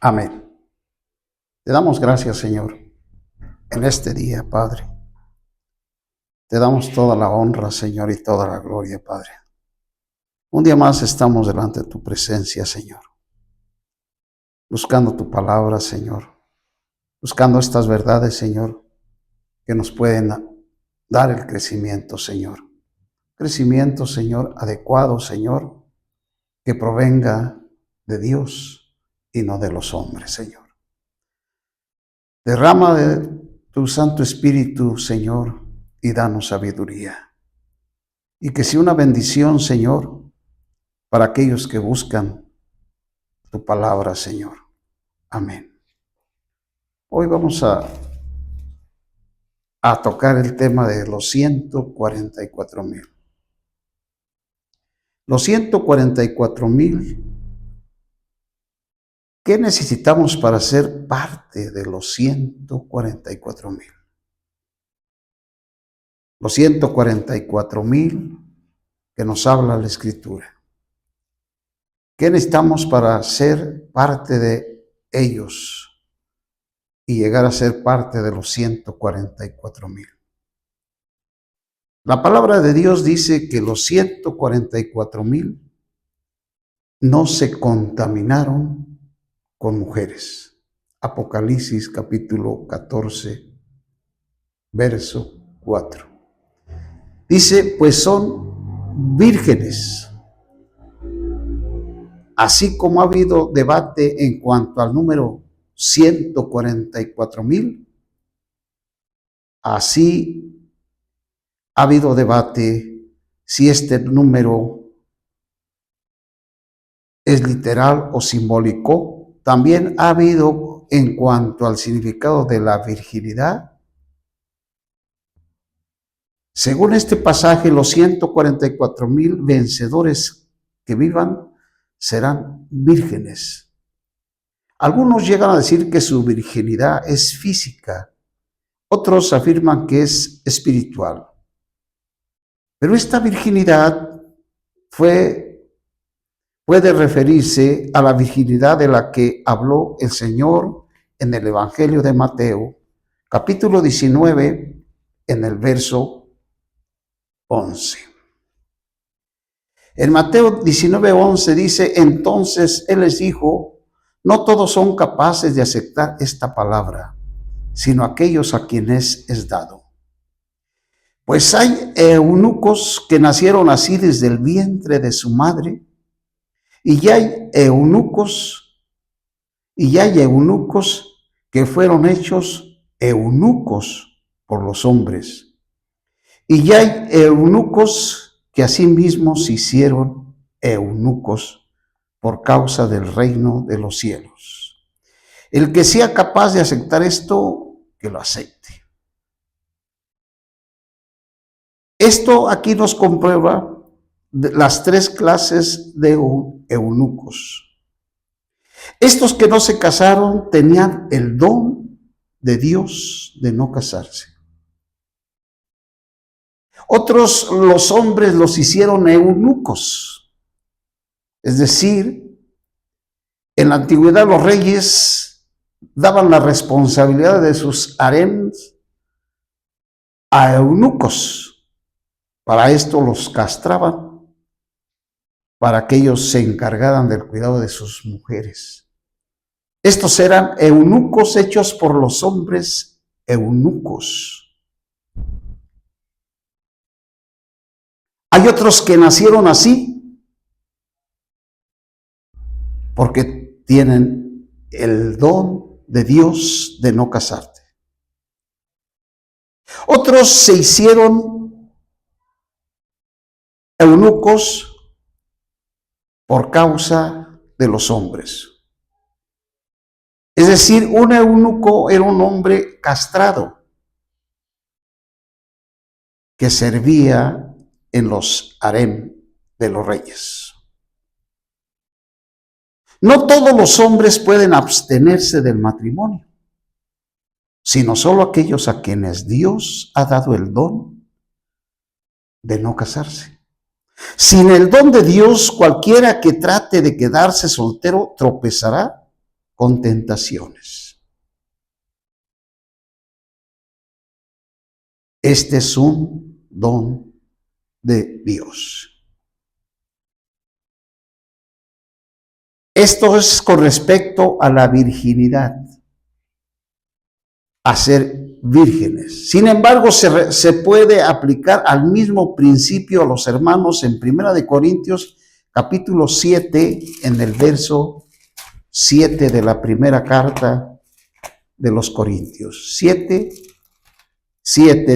Amén. Te damos gracias, Señor, en este día, Padre. Te damos toda la honra, Señor, y toda la gloria, Padre. Un día más estamos delante de tu presencia, Señor, buscando tu palabra, Señor, buscando estas verdades, Señor, que nos pueden dar el crecimiento, Señor. Crecimiento, Señor, adecuado, Señor, que provenga de Dios y no de los hombres, Señor. Derrama de tu Santo Espíritu, Señor, y danos sabiduría. Y que sea una bendición, Señor, para aquellos que buscan tu palabra, Señor. Amén. Hoy vamos a tocar el tema de los 144,000. Los 144,000, ¿qué necesitamos para ser parte de los 144,000? Los 144,000 que nos habla la Escritura. ¿Qué necesitamos para ser parte de ellos y llegar a ser parte de los 144,000? La palabra de Dios dice que los 144,000 no se contaminaron con mujeres. Apocalipsis capítulo 14, verso 4. Dice, pues son vírgenes. Así como ha habido debate en cuanto al número 144,000, así ha habido debate si este número es literal o simbólico. También ha habido en cuanto al significado de la virginidad. Según este pasaje, los 144,000 vencedores que vivan serán vírgenes. Algunos llegan a decir que su virginidad es física, otros afirman que es espiritual. Pero esta virginidad puede referirse a la virginidad de la que habló el Señor en el Evangelio de Mateo, capítulo 19, en el verso 11. En Mateo 19:11 dice, entonces Él les dijo, no todos son capaces de aceptar esta palabra, sino aquellos a quienes es dado. Pues hay eunucos que nacieron así desde el vientre de su madre, y hay eunucos que fueron hechos eunucos por los hombres, y hay eunucos que asimismo se hicieron eunucos por causa del reino de los cielos. El que sea capaz de aceptar esto, que lo acepte. Esto aquí nos comprueba las tres clases de eunucos. Estos que no se casaron tenían el don de Dios de no casarse. Otros, los hombres, los hicieron eunucos. Es decir, en la antigüedad los reyes daban la responsabilidad de sus harems a eunucos. Para esto los castraban, para que ellos se encargaran del cuidado de sus mujeres. Estos eran eunucos hechos por los hombres eunucos. Hay otros que nacieron así porque tienen el don de Dios de no casarte. Otros se hicieron eunucos por causa de los hombres. Es decir, un eunuco era un hombre castrado que servía en los harem de los reyes. No todos los hombres pueden abstenerse del matrimonio, sino solo aquellos a quienes Dios ha dado el don de no casarse. Sin el don de Dios, cualquiera que trate de quedarse soltero tropezará con tentaciones. Este es un don de Dios. Esto es con respecto a la virginidad, a ser vírgenes. Sin embargo, se puede aplicar al mismo principio a los hermanos en 1 Corintios capítulo 7, en el verso 7 de la primera carta de los Corintios. 7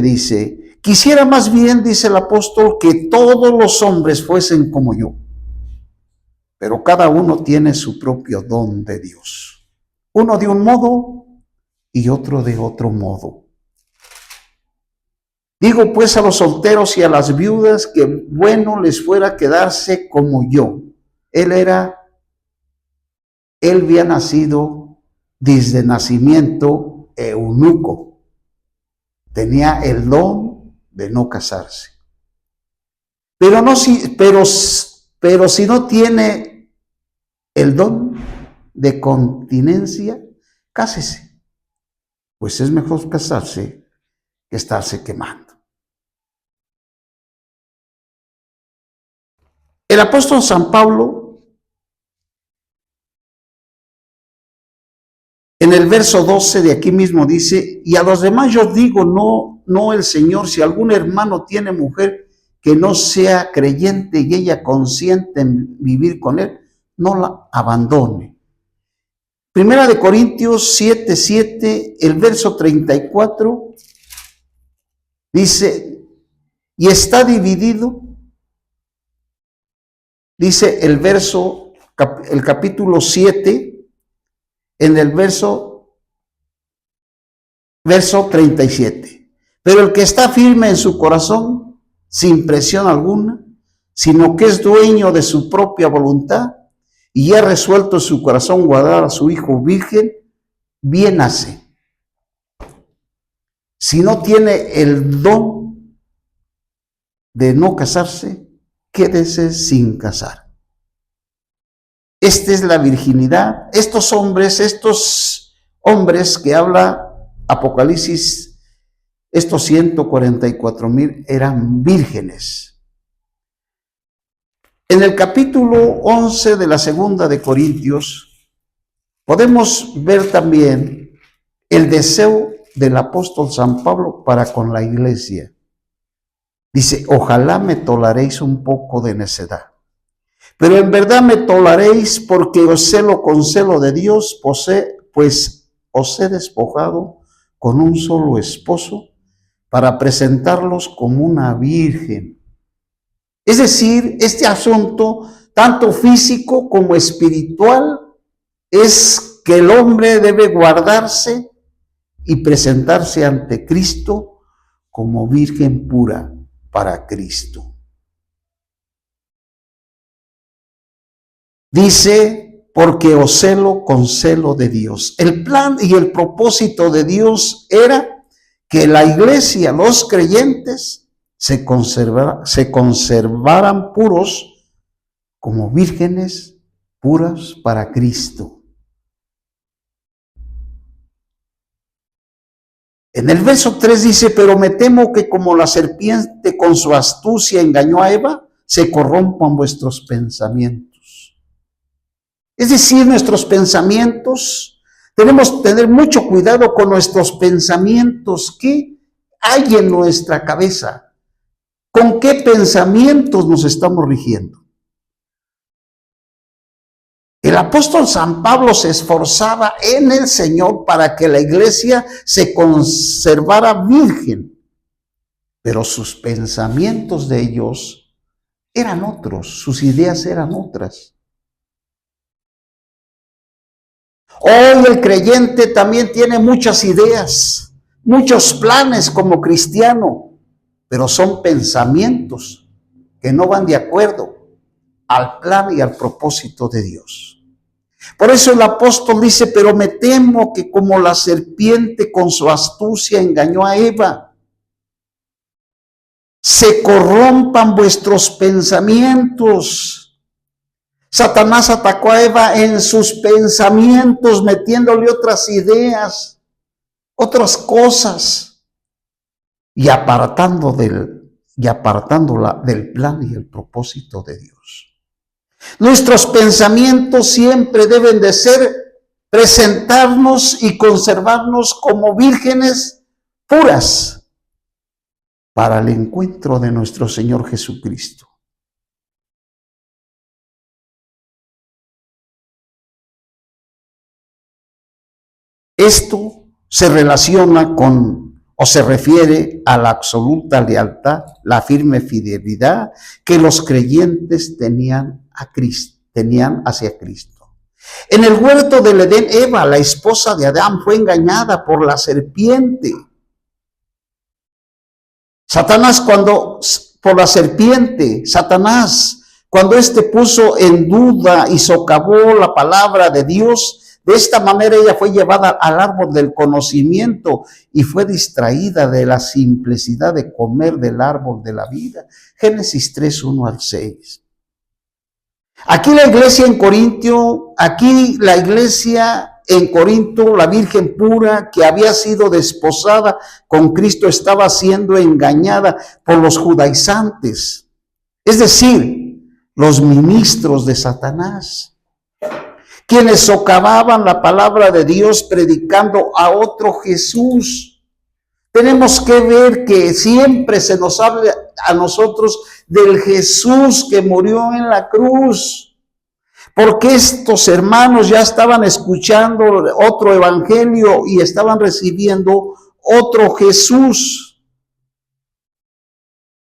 dice: quisiera más bien, dice el apóstol, que todos los hombres fuesen como yo, pero cada uno tiene su propio don de Dios. Uno de un modo y otro de otro modo. Digo pues a los solteros y a las viudas que bueno les fuera quedarse como yo. Él había nacido desde nacimiento eunuco. Tenía el don de no casarse. Pero si no tiene el don de continencia, cásese. Pues es mejor casarse que estarse quemando. El apóstol San Pablo, en el verso 12 de aquí mismo dice: y a los demás yo digo, no el Señor, si algún hermano tiene mujer que no sea creyente y ella consiente en vivir con él, no la abandone. 1 Corintios 7, el verso 34, dice, y está dividido, dice el capítulo 7, en el verso 37. Pero el que está firme en su corazón, sin presión alguna, sino que es dueño de su propia voluntad, y ha resuelto en su corazón guardar a su hijo virgen, bien hace. Si no tiene el don de no casarse, quédese sin casar. Esta es la virginidad. Estos hombres que habla Apocalipsis, estos 144,000 eran vírgenes. En el capítulo 11 de la segunda de Corintios, podemos ver también el deseo del apóstol San Pablo para con la iglesia. Dice: ojalá me toleraréis un poco de necedad, pero en verdad me toleraréis, porque os celo con celo de Dios, pues os he despojado con un solo esposo para presentarlos como una virgen. Es decir, este asunto, tanto físico como espiritual, es que el hombre debe guardarse y presentarse ante Cristo como virgen pura para Cristo. Dice: porque os celo con celo de Dios. El plan y el propósito de Dios era que la iglesia, los creyentes, se conservaran puros como vírgenes puras para Cristo. En el verso 3 dice: pero me temo que como la serpiente con su astucia engañó a Eva, se corrompan vuestros pensamientos. Es decir, nuestros pensamientos, tenemos que tener mucho cuidado con nuestros pensamientos. ¿Qué hay en nuestra cabeza? ¿Con qué pensamientos nos estamos rigiendo? El apóstol San Pablo se esforzaba en el Señor para que la iglesia se conservara virgen, pero sus pensamientos de ellos eran otros, sus ideas eran otras. Hoy el creyente también tiene muchas ideas, muchos planes como cristiano, pero son pensamientos que no van de acuerdo al plan y al propósito de Dios. Por eso el apóstol dice: pero me temo que como la serpiente con su astucia engañó a Eva, se corrompan vuestros pensamientos. Satanás atacó a Eva en sus pensamientos, metiéndole otras ideas, otras cosas, y apartándola del plan y el propósito de Dios. Nuestros pensamientos siempre deben de ser presentarnos y conservarnos como vírgenes puras para el encuentro de nuestro Señor Jesucristo. Esto se relaciona con o se refiere a la absoluta lealtad, la firme fidelidad que los creyentes tenían hacia Cristo. En el huerto del Edén, Eva, la esposa de Adán, fue engañada por la serpiente. Satanás, cuando éste puso en duda y socavó la palabra de Dios, de esta manera ella fue llevada al árbol del conocimiento y fue distraída de la simplicidad de comer del árbol de la vida. Génesis 3, 1 al 6. Aquí la iglesia en Corinto, la virgen pura que había sido desposada con Cristo, estaba siendo engañada por los judaizantes, es decir, los ministros de Satanás, quienes socavaban la palabra de Dios predicando a otro Jesús. Tenemos que ver que siempre se nos habla a nosotros del Jesús que murió en la cruz, porque estos hermanos ya estaban escuchando otro evangelio y estaban recibiendo otro Jesús.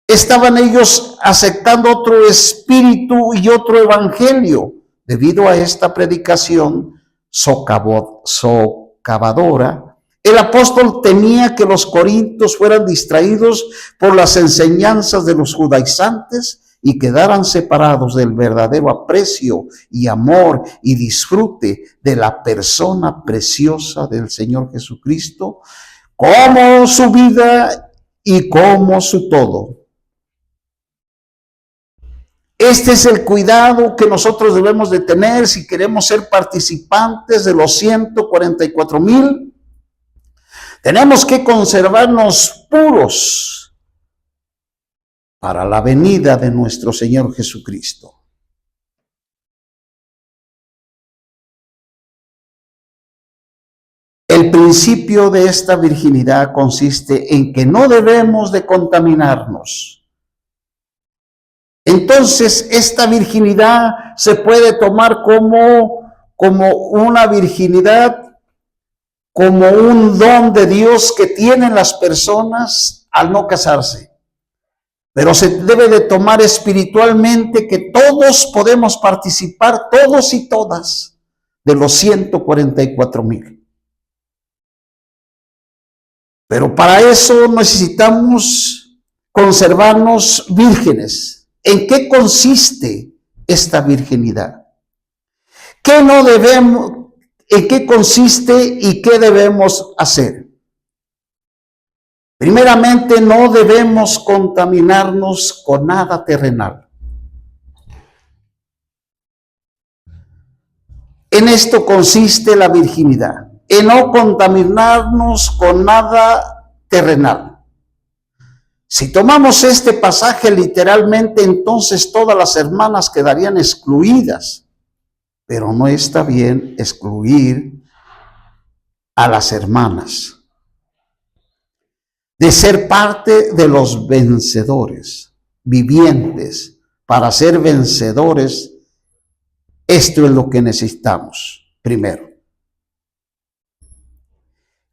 Estaban ellos aceptando otro espíritu y otro evangelio. Debido a esta predicación socavadora, el apóstol temía que los corintios fueran distraídos por las enseñanzas de los judaizantes y quedaran separados del verdadero aprecio y amor y disfrute de la persona preciosa del Señor Jesucristo, como su vida y como su todo. Este es el cuidado que nosotros debemos de tener si queremos ser participantes de los 144,000. Tenemos que conservarnos puros para la venida de nuestro Señor Jesucristo. El principio de esta virginidad consiste en que no debemos de contaminarnos. Entonces, esta virginidad se puede tomar como una virginidad, como un don de Dios que tienen las personas al no casarse. Pero se debe de tomar espiritualmente que todos podemos participar, todos y todas, de los 144,000. Pero para eso necesitamos conservarnos vírgenes. ¿En qué consiste esta virginidad? ¿En qué consiste y qué debemos hacer? Primeramente, no debemos contaminarnos con nada terrenal. En esto consiste la virginidad, en no contaminarnos con nada terrenal. Si tomamos este pasaje literalmente, entonces todas las hermanas quedarían excluidas, pero no está bien excluir a las hermanas de ser parte de los vencedores, vivientes. Para ser vencedores, esto es lo que necesitamos primero.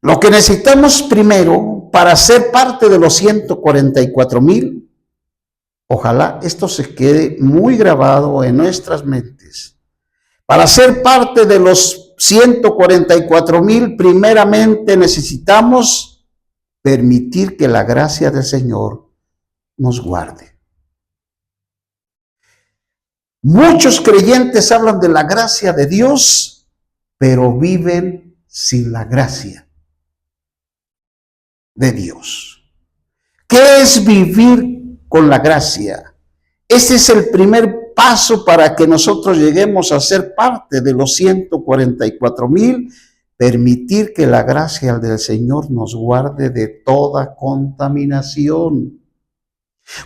Lo que necesitamos primero para ser parte de los 144,000, ojalá esto se quede muy grabado en nuestras mentes. Para ser parte de los 144,000, primeramente necesitamos permitir que la gracia del Señor nos guarde. Muchos creyentes hablan de la gracia de Dios, pero viven sin la gracia de Dios. ¿Qué es vivir con la gracia? Ese es el primer paso para que nosotros lleguemos a ser parte de los 144,000, permitir que la gracia del Señor nos guarde de toda contaminación.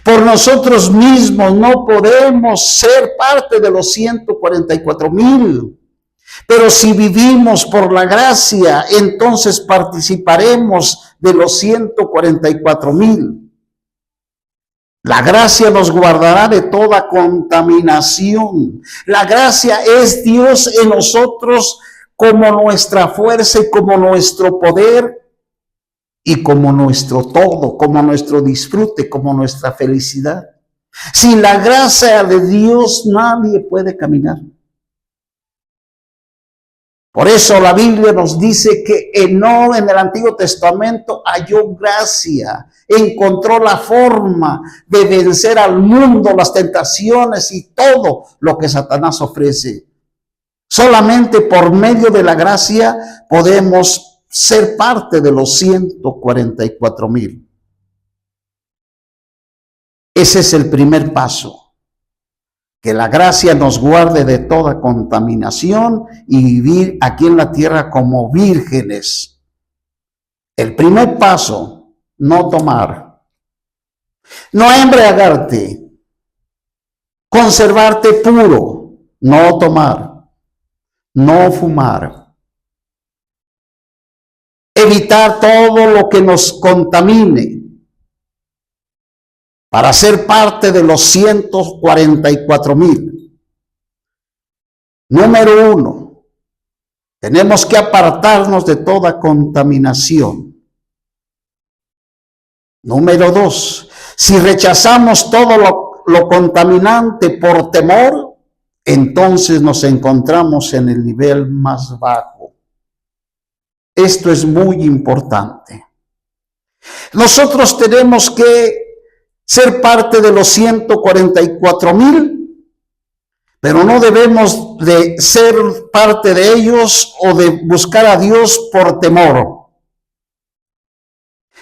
Por nosotros mismos no podemos ser parte de los 144,000. Pero si vivimos por la gracia, entonces participaremos de los 144,000. La gracia nos guardará de toda contaminación. La gracia es Dios en nosotros como nuestra fuerza y como nuestro poder y como nuestro todo, como nuestro disfrute, como nuestra felicidad. Sin la gracia de Dios nadie puede caminar. Por eso la Biblia nos dice que Enoc en el Antiguo Testamento halló gracia, encontró la forma de vencer al mundo, las tentaciones y todo lo que Satanás ofrece. Solamente por medio de la gracia podemos ser parte de los 144,000. Ese es el primer paso. Que la gracia nos guarde de toda contaminación y vivir aquí en la tierra como vírgenes. El primer paso, no tomar, no embriagarte, conservarte puro, no tomar, no fumar, evitar todo lo que nos contamine, para ser parte de los 144,000. Número 1, tenemos que apartarnos de toda contaminación. Número 2, si rechazamos todo lo contaminante por temor, entonces nos encontramos en el nivel más bajo. Esto es muy importante. Nosotros tenemos que ser parte de los 144,000, pero no debemos de ser parte de ellos o de buscar a Dios por temor.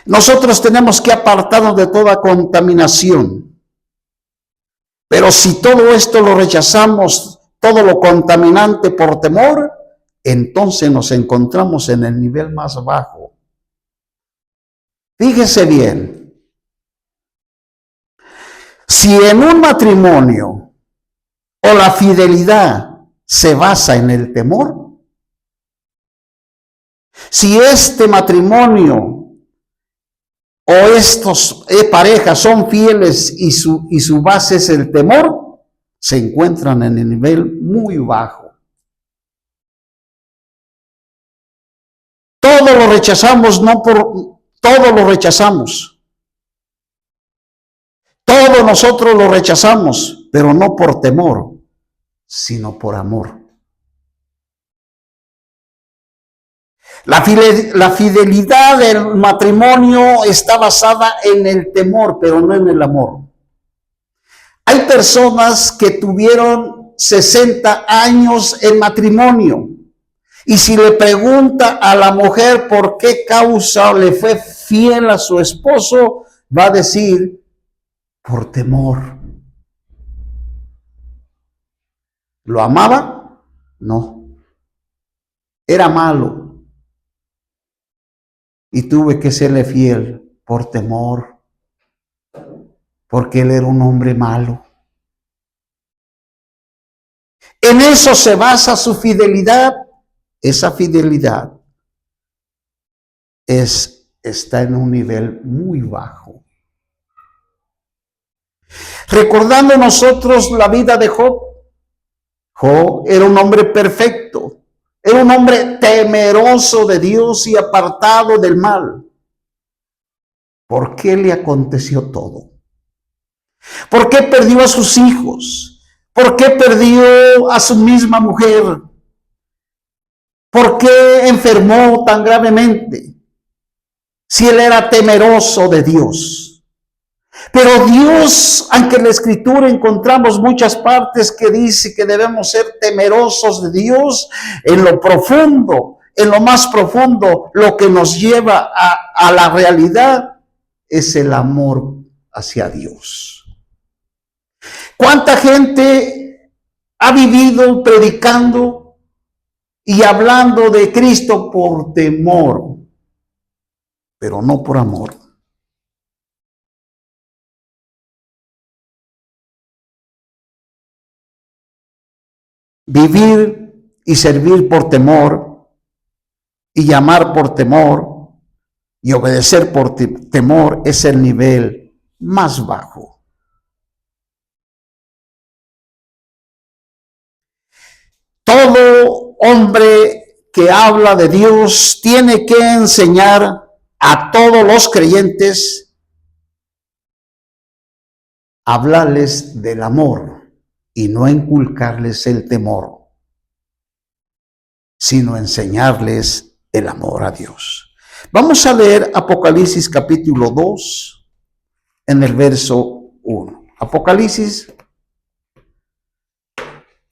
Nosotros tenemos que apartarnos de toda contaminación. Pero si todo esto lo rechazamos, todo lo contaminante por temor, entonces nos encontramos en el nivel más bajo. Fíjese bien. Si en un matrimonio o la fidelidad se basa en el temor, si este matrimonio o estos parejas son fieles y su base es el temor, se encuentran en el nivel muy bajo. Todo lo rechazamos, todo lo rechazamos. Todos nosotros lo rechazamos, pero no por temor, sino por amor. La fidelidad del matrimonio está basada en el temor, pero no en el amor. Hay personas que tuvieron 60 años en matrimonio, y si le pregunta a la mujer por qué causa le fue fiel a su esposo, va a decir, por temor. ¿Lo amaba? No. Era malo. Y tuve que serle fiel por temor. Porque él era un hombre malo. En eso se basa su fidelidad. Esa fidelidad está en un nivel muy bajo. Recordando nosotros la vida de Job. Job era un hombre perfecto, era un hombre temeroso de Dios y apartado del mal. ¿Por qué le aconteció todo? ¿Por qué perdió a sus hijos? ¿Por qué perdió a su misma mujer? ¿Por qué enfermó tan gravemente? Si él era temeroso de Dios. Pero Dios, aunque en la Escritura encontramos muchas partes que dice que debemos ser temerosos de Dios, en lo profundo, en lo más profundo, lo que nos lleva a la realidad es el amor hacia Dios. ¿Cuánta gente ha vivido predicando y hablando de Cristo por temor, pero no por amor. Vivir y servir por temor y llamar por temor y obedecer por temor es el nivel más bajo. Todo hombre que habla de Dios tiene que enseñar a todos los creyentes a hablarles del amor y no inculcarles el temor, sino enseñarles el amor a Dios. Vamos a leer Apocalipsis capítulo 2 en el verso 1. Apocalipsis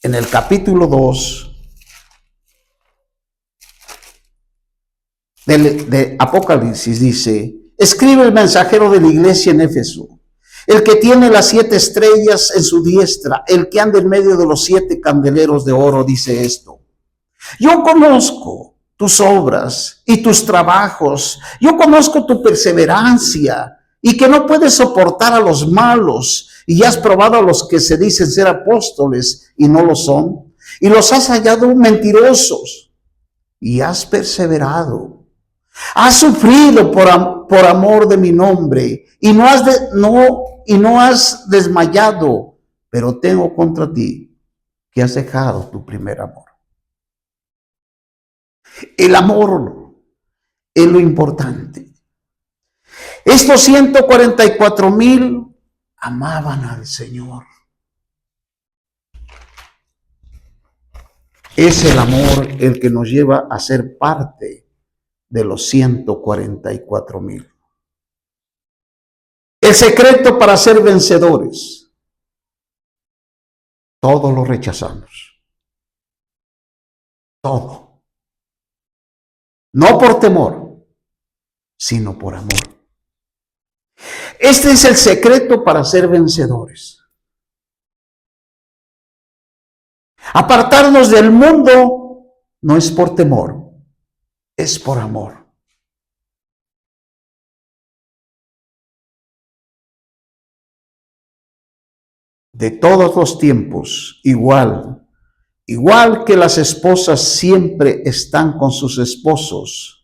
en el capítulo 2 de Apocalipsis dice: escribe el mensajero de la iglesia en Éfeso, el que tiene las 7 estrellas en su diestra, el que anda en medio de los 7 candeleros de oro, dice esto: yo conozco tus obras y tus trabajos, yo conozco tu perseverancia y que no puedes soportar a los malos, y has probado a los que se dicen ser apóstoles y no lo son, y los has hallado mentirosos, y has perseverado. Has sufrido por amor de mi nombre y no has desmayado, pero tengo contra ti que has dejado tu primer amor. El amor es lo importante. Estos 144,000 amaban al Señor. Es el amor el que nos lleva a ser parte de los 144,000. El secreto para ser vencedores: todo lo rechazamos. Todo. No por temor, sino por amor. Este es el secreto para ser vencedores. Apartarnos del mundo no es por temor, es por amor. De todos los tiempos, igual que las esposas siempre están con sus esposos.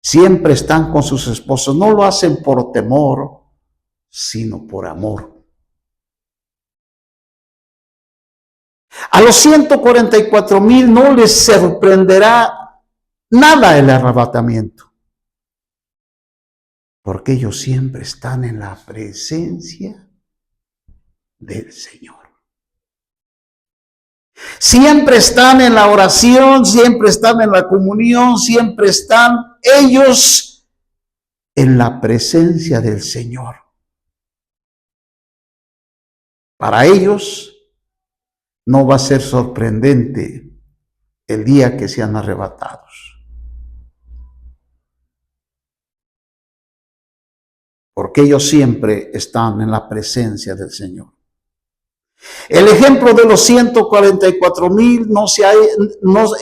Siempre están con sus esposos. No lo hacen por temor, sino por amor. A los 144,000 no les sorprenderá nada el arrebatamiento, porque ellos siempre están en la presencia del Señor. Siempre están en la oración, siempre están en la comunión, siempre están ellos en la presencia del Señor. Para ellos no va a ser sorprendente el día que sean arrebatados, porque ellos siempre están en la presencia del Señor. El ejemplo de los 144,000,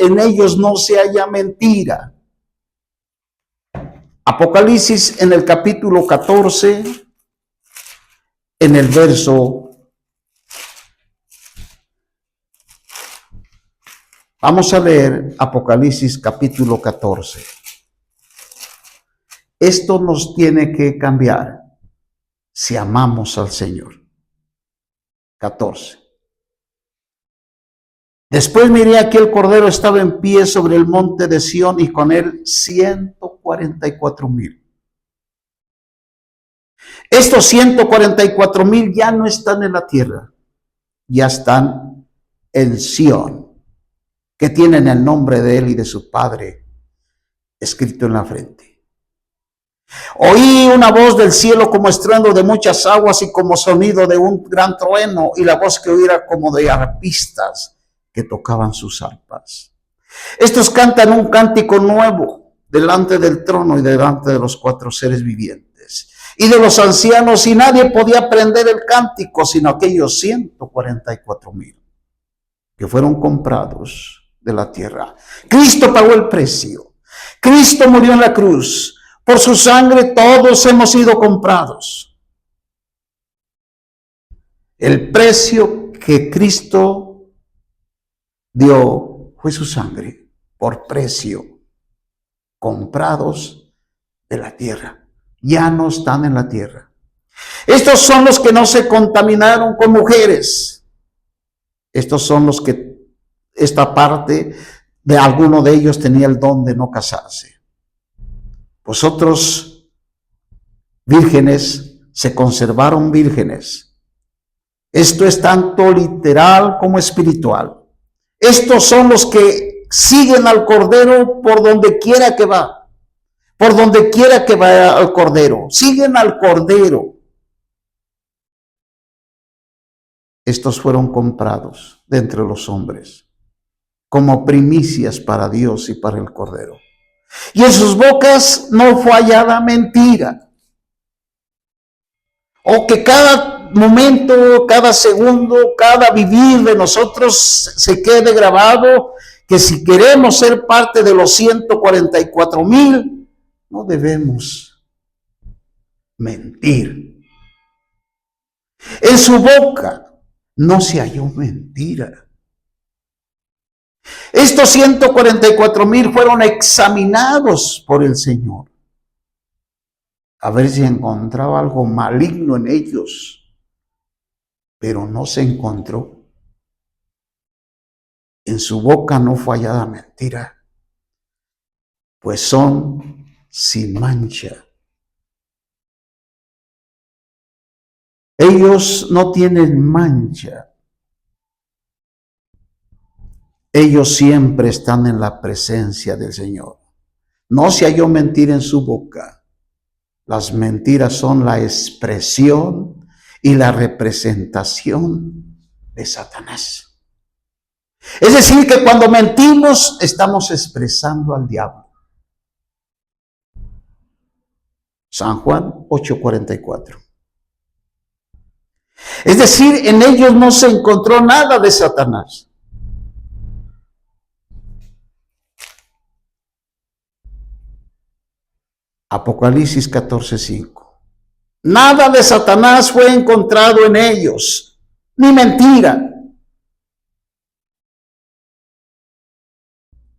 en ellos no se halla mentira. Apocalipsis en el capítulo 14, en el verso, vamos a leer Apocalipsis capítulo 14. Esto nos tiene que cambiar si amamos al Señor. 14. Después miré aquí el Cordero estaba en pie sobre el monte de Sión y con él 144,000. Estos 144,000 ya no están en la tierra, ya están en Sión, que tienen el nombre de él y de su Padre escrito en la frente. Oí una voz del cielo como estruendo de muchas aguas y como sonido de un gran trueno, y la voz que oí era como de arpistas que tocaban sus arpas. Estos cantan un cántico nuevo delante del trono y delante de los 4 seres vivientes. y de los ancianos, y nadie podía aprender el cántico, sino aquellos 144,000 que fueron comprados de la tierra. Cristo pagó el precio. Cristo murió en la cruz. Por su sangre todos hemos sido comprados. El precio que Cristo dio fue su sangre, por precio, comprados de la tierra. Ya no están en la tierra. Estos son los que no se contaminaron con mujeres. Estos son los que esta parte de alguno de ellos tenía el don de no casarse. Vosotros, vírgenes, se conservaron vírgenes. Esto es tanto literal como espiritual. Estos son los que siguen al Cordero por donde quiera que va. Por donde quiera que vaya al Cordero. Siguen al Cordero. Estos fueron comprados de entre los hombres como primicias para Dios y para el Cordero. Y en sus bocas no fue hallada mentira. O que cada momento, cada segundo, cada vivir de nosotros se quede grabado, que si queremos ser parte de los 144,000, no debemos mentir. En su boca no se halló mentira. Estos 144,000 fueron examinados por el Señor, a ver si encontraba algo maligno en ellos, pero no se encontró. En su boca no fue hallada mentira, pues son sin mancha. Ellos no tienen mancha. Ellos siempre están en la presencia del Señor. No se halló mentira en su boca. Las mentiras son la expresión y la representación de Satanás. Es decir, que cuando mentimos estamos expresando al diablo. San Juan 8:44. Es decir, en ellos no se encontró nada de Satanás. Apocalipsis 14:5. Nada de Satanás fue encontrado en ellos, ni mentira.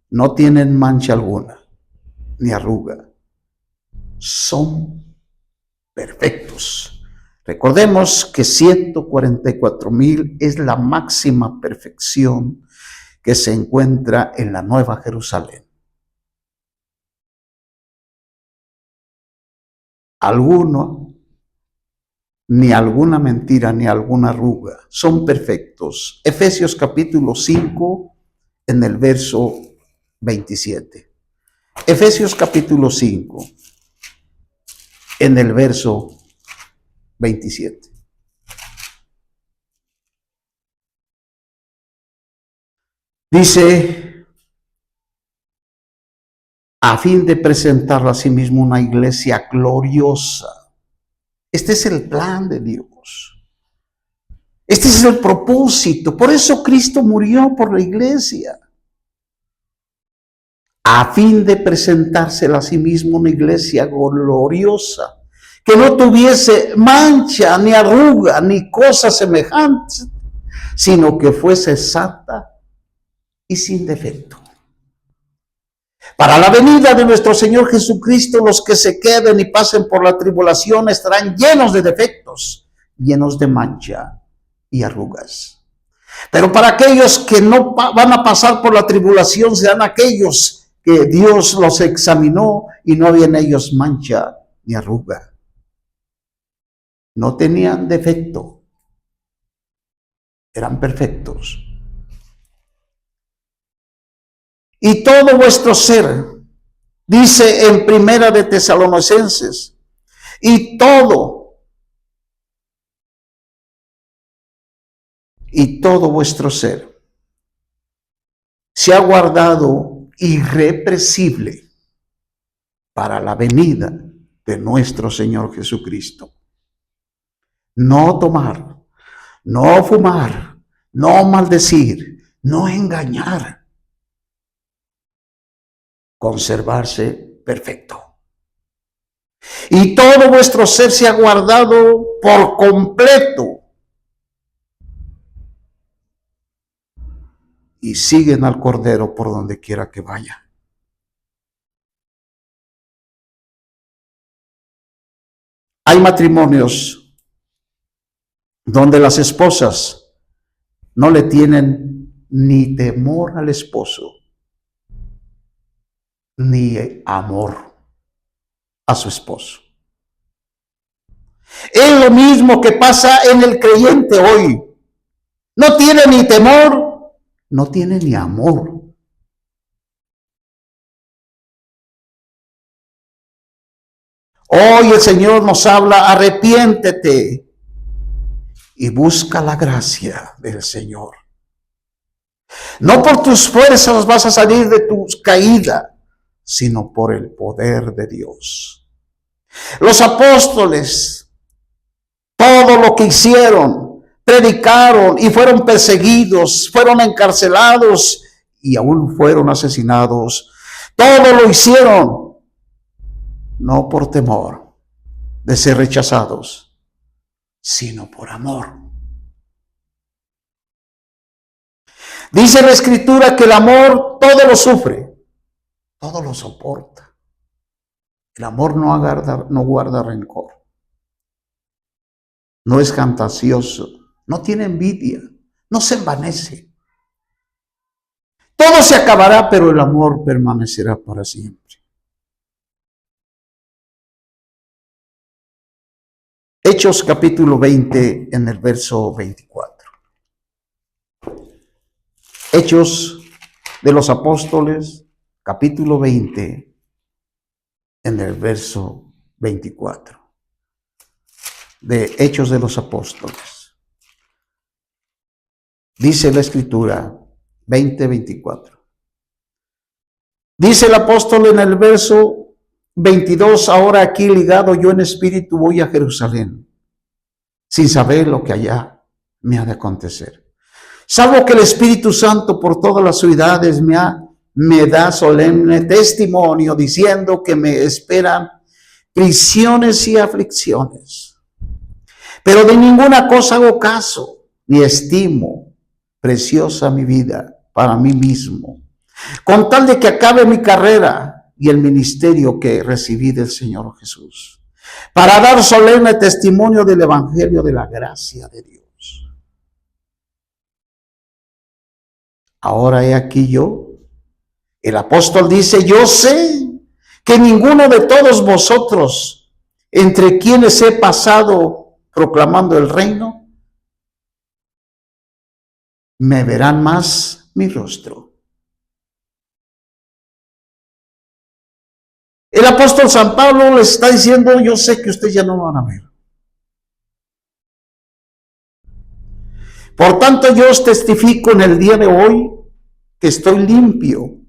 No tienen mancha alguna, ni arruga. Son perfectos. Recordemos que 144,000 es la máxima perfección que se encuentra en la Nueva Jerusalén. Alguno, ni alguna mentira, ni alguna arruga. Son perfectos. Efesios capítulo 5, en el verso 27. Efesios capítulo 5, en el verso 27. Dice, a fin de presentarlo a sí mismo una iglesia gloriosa. Este es el plan de Dios. Este es el propósito. Por eso Cristo murió por la iglesia. A fin de presentársela a sí mismo una iglesia gloriosa, que no tuviese mancha, ni arruga, ni cosa semejante, sino que fuese santa y sin defecto. Para la venida de nuestro Señor Jesucristo, los que se queden y pasen por la tribulación estarán llenos de defectos, llenos de mancha y arrugas. Pero para aquellos que no van a pasar por la tribulación, serán aquellos que Dios los examinó y no había en ellos mancha ni arruga. No tenían defecto, eran perfectos. Y todo vuestro ser, dice en Primera de Tesalonicenses, y todo vuestro ser se ha guardado irrepresible para la venida de nuestro Señor Jesucristo. No tomar, no fumar, no maldecir, no engañar. Conservarse perfecto. Y todo vuestro ser se ha guardado por completo. Y siguen al Cordero por donde quiera que vaya. Hay matrimonios donde las esposas no le tienen ni temor al esposo, ni amor a su esposo. Es lo mismo que pasa en el creyente hoy. No tiene ni temor, no tiene ni amor. Hoy el Señor nos habla: arrepiéntete y busca la gracia del Señor. No por tus fuerzas vas a salir de tu caída, sino por el poder de Dios. Los apóstoles, todo lo que hicieron, predicaron y fueron perseguidos, fueron encarcelados y aún fueron asesinados. Todo lo hicieron no por temor de ser rechazados, sino por amor. Dice la Escritura que el amor todo lo sufre, todo lo soporta. El amor no guarda rencor. No es fantasioso, no tiene envidia, no se envanece. Todo se acabará, pero el amor permanecerá para siempre. Hechos capítulo 20 en el verso 24. Hechos de los Apóstoles, capítulo 20 en el verso 24. De Hechos de los Apóstoles. Dice la Escritura 20:24. Dice el apóstol en el verso 22: ahora aquí ligado yo en espíritu voy a Jerusalén, sin saber lo que allá me ha de acontecer. Salvo que el Espíritu Santo por todas las ciudades me da solemne testimonio, diciendo que me esperan prisiones y aflicciones. Pero de ninguna cosa hago caso, ni estimo preciosa mi vida para mí mismo, con tal de que acabe mi carrera y el ministerio que recibí del Señor Jesús, para dar solemne testimonio del evangelio de la gracia de Dios. Ahora he aquí yo, el apóstol dice: yo sé que ninguno de todos vosotros, entre quienes he pasado proclamando el reino, me verán más mi rostro. El apóstol San Pablo les está diciendo: yo sé que ustedes ya no van a ver. Por tanto, yo os testifico en el día de hoy que estoy limpio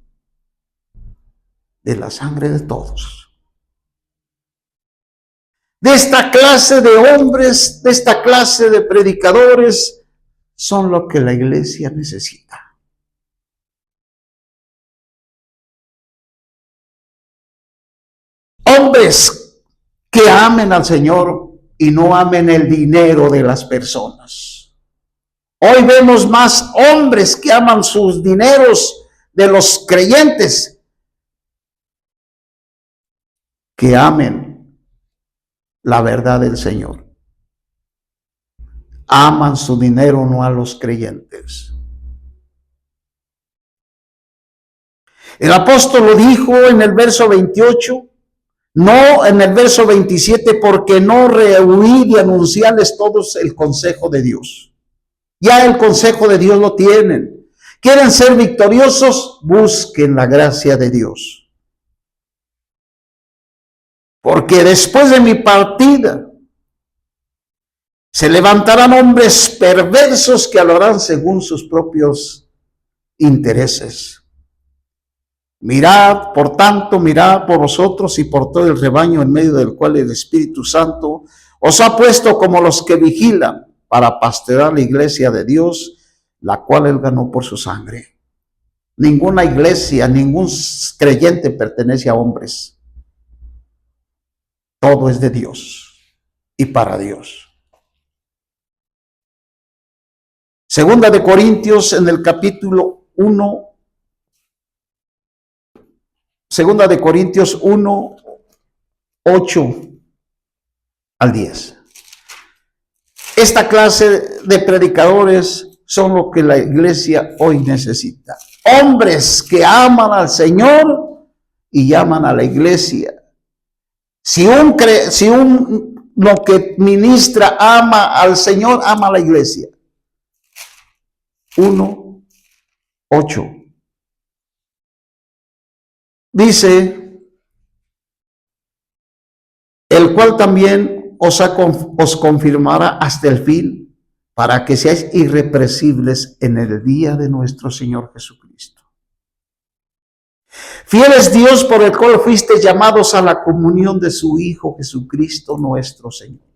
de la sangre de todos. De esta clase de hombres, de esta clase de predicadores, son lo que la iglesia necesita. Hombres que amen al Señor y no amen el dinero de las personas. Hoy vemos más hombres que aman sus dineros de los creyentes que amen la verdad del Señor. Aman su dinero, no a los creyentes. El apóstol lo dijo en el verso 28, no en el verso 27, porque no rehuí de anunciarles todos el consejo de Dios. Ya el consejo de Dios lo tienen. ¿Quieren ser victoriosos? Busquen la gracia de Dios. Porque después de mi partida se levantarán hombres perversos que hablarán según sus propios intereses. Mirad, por tanto, mirad por vosotros y por todo el rebaño en medio del cual el Espíritu Santo os ha puesto como los que vigilan para pastorear la iglesia de Dios, la cual él ganó por su sangre. Ninguna iglesia, ningún creyente pertenece a hombres. Todo es de Dios y para Dios. Segunda de Corintios en el capítulo 1. Segunda de Corintios 1, 8 al 10. Esta clase de predicadores son lo que la iglesia hoy necesita. Hombres que aman al Señor y llaman a la iglesia. Si lo que ministra ama al Señor, ama a la iglesia. 1, 8. Dice, el cual también os confirmará hasta el fin, para que seáis irreprensibles en el día de nuestro Señor Jesucristo. Fiel es Dios por el cual fuisteis llamados a la comunión de su Hijo Jesucristo nuestro Señor.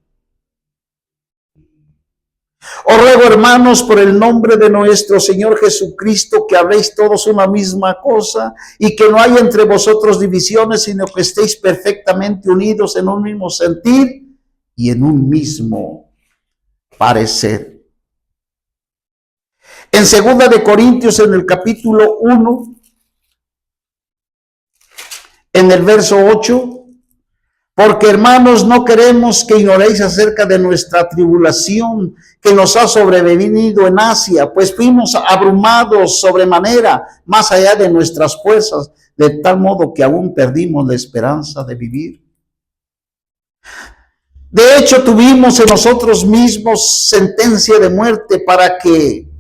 Os ruego, hermanos, por el nombre de nuestro Señor Jesucristo, que habléis todos una misma cosa y que no haya entre vosotros divisiones, sino que estéis perfectamente unidos en un mismo sentir y en un mismo parecer. En 2 de Corintios, en el capítulo 1, en el verso 8, porque hermanos, no queremos que ignoréis acerca de nuestra tribulación que nos ha sobrevenido en Asia, pues fuimos abrumados sobremanera, más allá de nuestras fuerzas, de tal modo que aún perdimos la esperanza de vivir. De hecho, tuvimos en nosotros mismos sentencia de muerte para que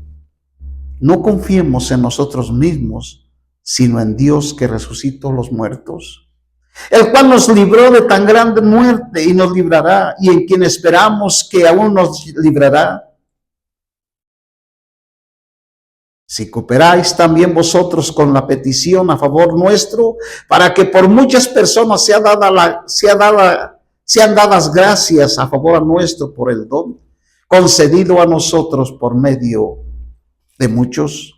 no confiemos en nosotros mismos, sino en Dios que resucitó los muertos, el cual nos libró de tan grande muerte y nos librará, y en quien esperamos que aún nos librará. Si cooperáis también vosotros con la petición a favor nuestro, para que por muchas personas sean dadas gracias a favor nuestro por el don concedido a nosotros por medio de muchos.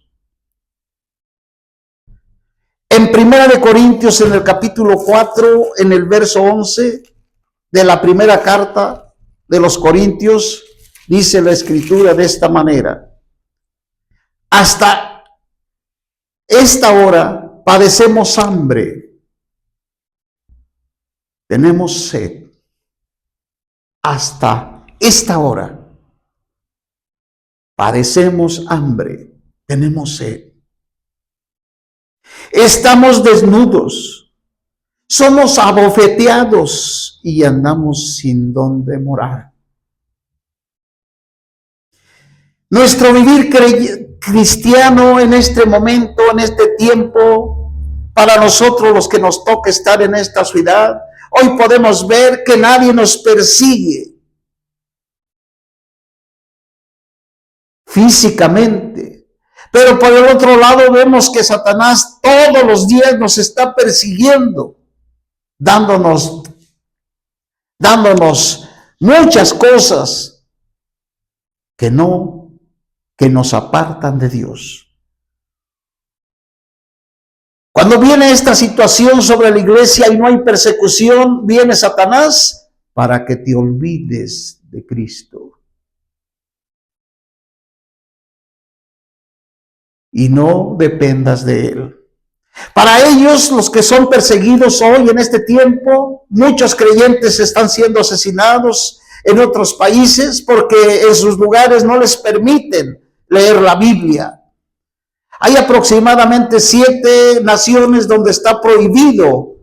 En 1 de Corintios, en el capítulo 4, en el verso 11 de la primera carta de los Corintios, dice la Escritura de esta manera: hasta esta hora padecemos hambre, tenemos sed. Hasta esta hora padecemos hambre, tenemos sed. Estamos desnudos, somos abofeteados y andamos sin dónde morar. Nuestro vivir cristiano en este momento, en este tiempo, para nosotros los que nos toca estar en esta ciudad, hoy podemos ver que nadie nos persigue físicamente. Pero por el otro lado vemos que Satanás todos los días nos está persiguiendo, dándonos muchas cosas que nos apartan de Dios. Cuando viene esta situación sobre la iglesia y no hay persecución, viene Satanás para que te olvides de Cristo y no dependas de Él. Para ellos, los que son perseguidos hoy en este tiempo, muchos creyentes están siendo asesinados en otros países porque en sus lugares no les permiten leer la Biblia. Hay aproximadamente 7 naciones donde está prohibido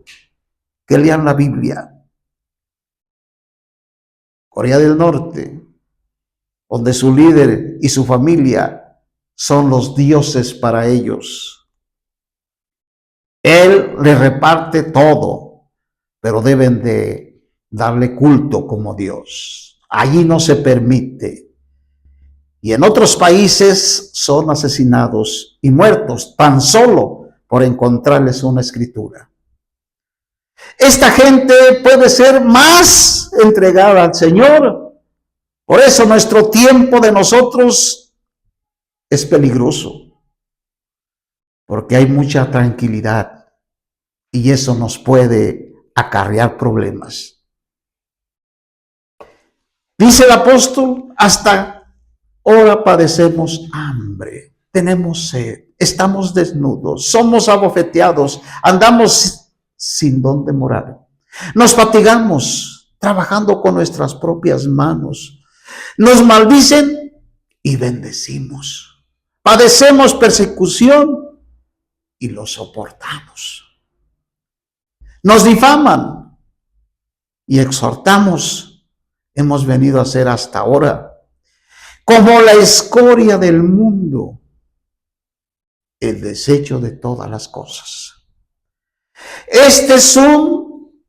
que lean la Biblia. Corea del Norte, donde su líder y su familia son los dioses para ellos. Él les reparte todo, pero deben de darle culto como Dios. Allí no se permite. Y en otros países son asesinados y muertos tan solo por encontrarles una escritura. Esta gente puede ser más entregada al Señor. Por eso nuestro tiempo de nosotros es peligroso, porque hay mucha tranquilidad y eso nos puede acarrear problemas. Dice el apóstol, hasta ahora padecemos hambre, tenemos sed, estamos desnudos, somos abofeteados, andamos sin dónde morar. Nos fatigamos trabajando con nuestras propias manos. Nos maldicen y bendecimos. Padecemos persecución y lo soportamos. Nos difaman y exhortamos. Hemos venido a ser hasta ahora como la escoria del mundo, el desecho de todas las cosas. Este es un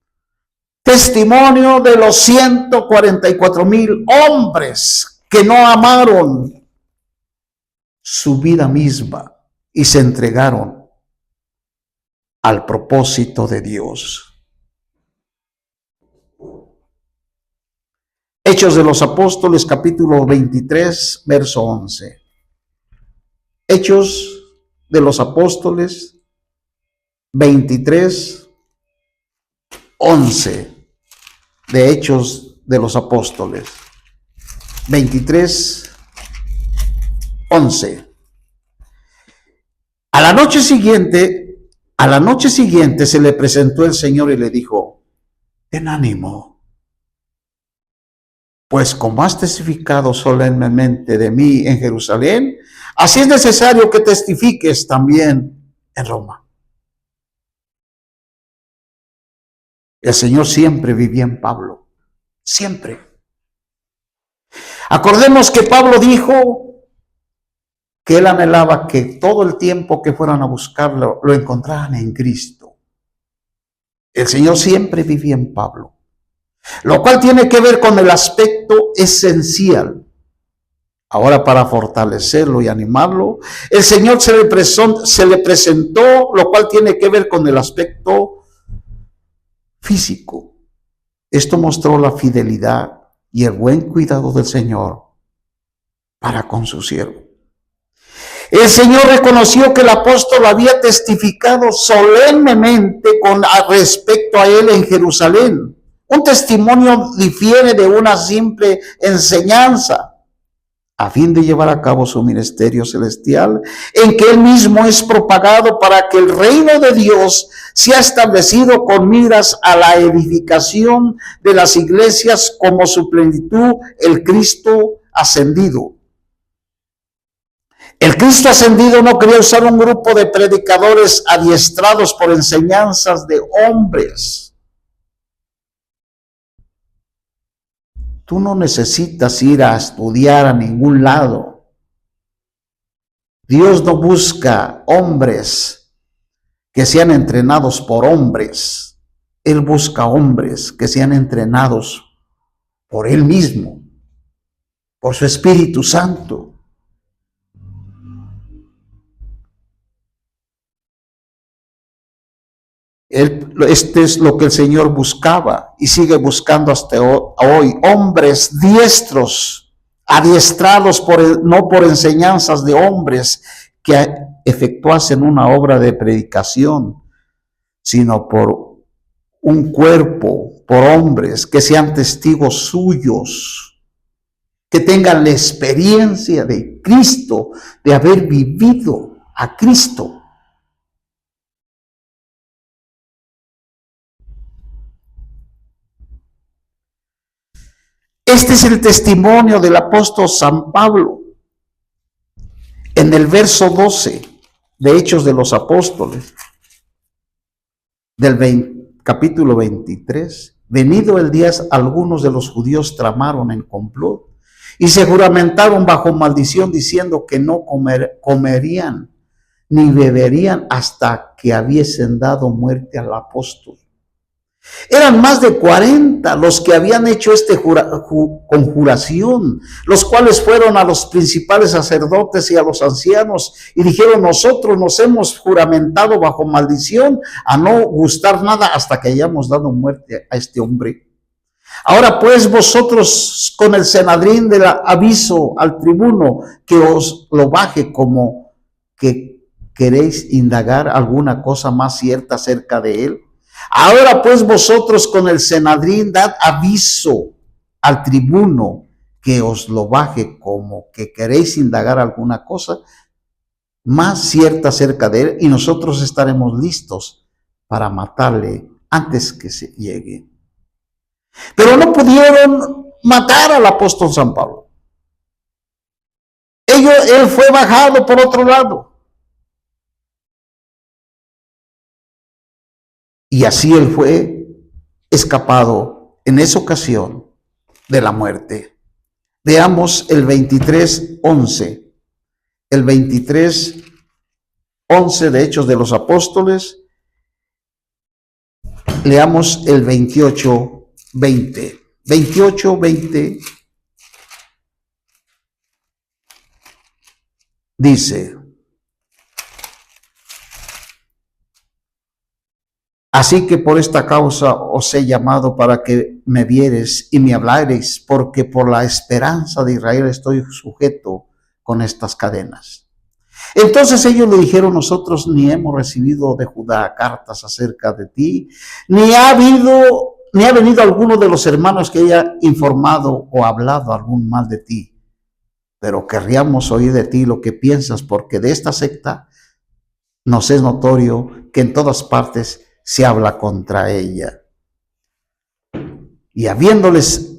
testimonio de los 144,000 hombres que no amaron su vida misma y se entregaron al propósito de Dios. Hechos de los Apóstoles, capítulo 23, verso 11. Hechos de los Apóstoles 23, 11. De Hechos de los Apóstoles 23, 11. A la noche siguiente se le presentó el Señor y le dijo: ten ánimo, pues como has testificado solemnemente de mí en Jerusalén, así es necesario que testifiques también en Roma. El Señor siempre vivía en Pablo, siempre. Acordemos que Pablo dijo que él anhelaba que todo el tiempo que fueran a buscarlo, lo encontraran en Cristo. El Señor siempre vivía en Pablo, lo cual tiene que ver con el aspecto esencial. Ahora, para fortalecerlo y animarlo, el Señor se le presentó, lo cual tiene que ver con el aspecto físico. Esto mostró la fidelidad y el buen cuidado del Señor para con su siervo. El Señor reconoció que el apóstol había testificado solemnemente con respecto a él en Jerusalén. Un testimonio difiere de una simple enseñanza, a fin de llevar a cabo su ministerio celestial, en que él mismo es propagado para que el reino de Dios sea establecido con miras a la edificación de las iglesias como su plenitud, el Cristo ascendido. El Cristo ascendido no quería usar un grupo de predicadores adiestrados por enseñanzas de hombres. Tú no necesitas ir a estudiar a ningún lado. Dios no busca hombres que sean entrenados por hombres. Él busca hombres que sean entrenados por Él mismo, por su Espíritu Santo. Este es lo que el Señor buscaba y sigue buscando hasta hoy. Hombres diestros, adiestrados no por enseñanzas de hombres que efectuasen una obra de predicación, sino por un cuerpo, por hombres que sean testigos suyos, que tengan la experiencia de Cristo, de haber vivido a Cristo. Este es el testimonio del apóstol San Pablo. En el verso 12 de Hechos de los Apóstoles, del capítulo 23, venido el día, algunos de los judíos tramaron en complot y se juramentaron bajo maldición diciendo que no comerían ni beberían hasta que hubiesen dado muerte al apóstol. Eran más de 40 los que habían hecho conjuración, los cuales fueron a los principales sacerdotes y a los ancianos y dijeron: nosotros nos hemos juramentado bajo maldición a no gustar nada hasta que hayamos dado muerte a este hombre. Ahora pues vosotros con el Senedrín del aviso al tribuno que os lo baje, como que queréis indagar alguna cosa más cierta acerca de él. Ahora pues vosotros con el Senedrín dad aviso al tribuno que os lo baje, como que queréis indagar alguna cosa más cierta acerca de él, y nosotros estaremos listos para matarle antes que se llegue. Pero no pudieron matar al apóstol San Pablo. Él fue bajado por otro lado. Y así él fue escapado en esa ocasión de la muerte. Veamos el 23:11. El 23:11 de Hechos de los Apóstoles. Leamos el 28:20. 28:20 dice: así que por esta causa os he llamado, para que me viereis y me hablareis, porque por la esperanza de Israel estoy sujeto con estas cadenas. Entonces ellos le dijeron: nosotros ni hemos recibido de Judá cartas acerca de ti, ni ha venido alguno de los hermanos que haya informado o hablado algún mal de ti. Pero querríamos oír de ti lo que piensas, porque de esta secta nos es notorio que en todas partes se habla contra ella. Y habiéndoles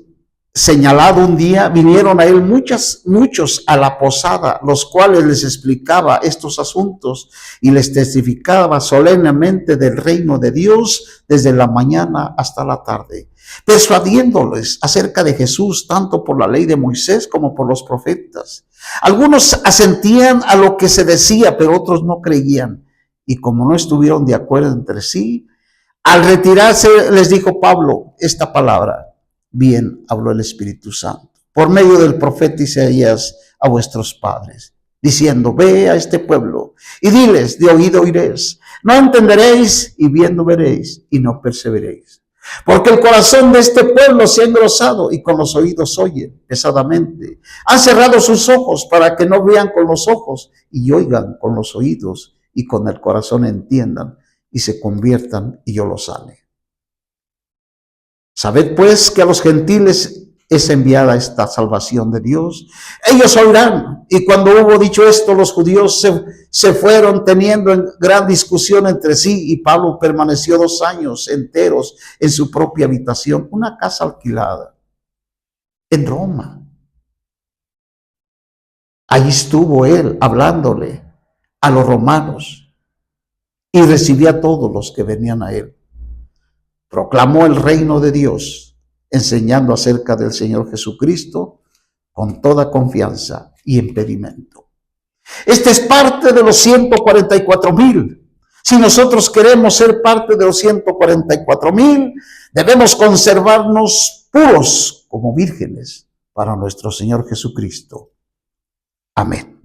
señalado un día, vinieron a él muchos a la posada, los cuales les explicaba estos asuntos y les testificaba solemnemente del reino de Dios desde la mañana hasta la tarde, persuadiéndoles acerca de Jesús tanto por la ley de Moisés como por los profetas. Algunos asentían a lo que se decía, pero otros no creían. Y como no estuvieron de acuerdo entre sí, al retirarse les dijo Pablo esta palabra: bien habló el Espíritu Santo por medio del profeta Isaías a vuestros padres, diciendo: ve a este pueblo y diles, de oído oiréis, no entenderéis, y viendo veréis, y no perceberéis. Porque el corazón de este pueblo se ha engrosado, y con los oídos oyen pesadamente. Han cerrado sus ojos para que no vean con los ojos, y oigan con los oídos, y con el corazón entiendan, y se conviertan, y yo los sane. Sabed pues que a los gentiles es enviada esta salvación de Dios. Ellos oirán. Y cuando hubo dicho esto, los judíos se fueron teniendo en gran discusión entre sí, y Pablo permaneció 2 años enteros en su propia habitación, una casa alquilada en Roma. Ahí estuvo él hablándole a los romanos y recibía a todos los que venían a él. Proclamó el reino de Dios, enseñando acerca del Señor Jesucristo con toda confianza y impedimento. Este es parte de los 144,000. Si nosotros queremos ser parte de los 144,000, debemos conservarnos puros como vírgenes para nuestro Señor Jesucristo. Amén.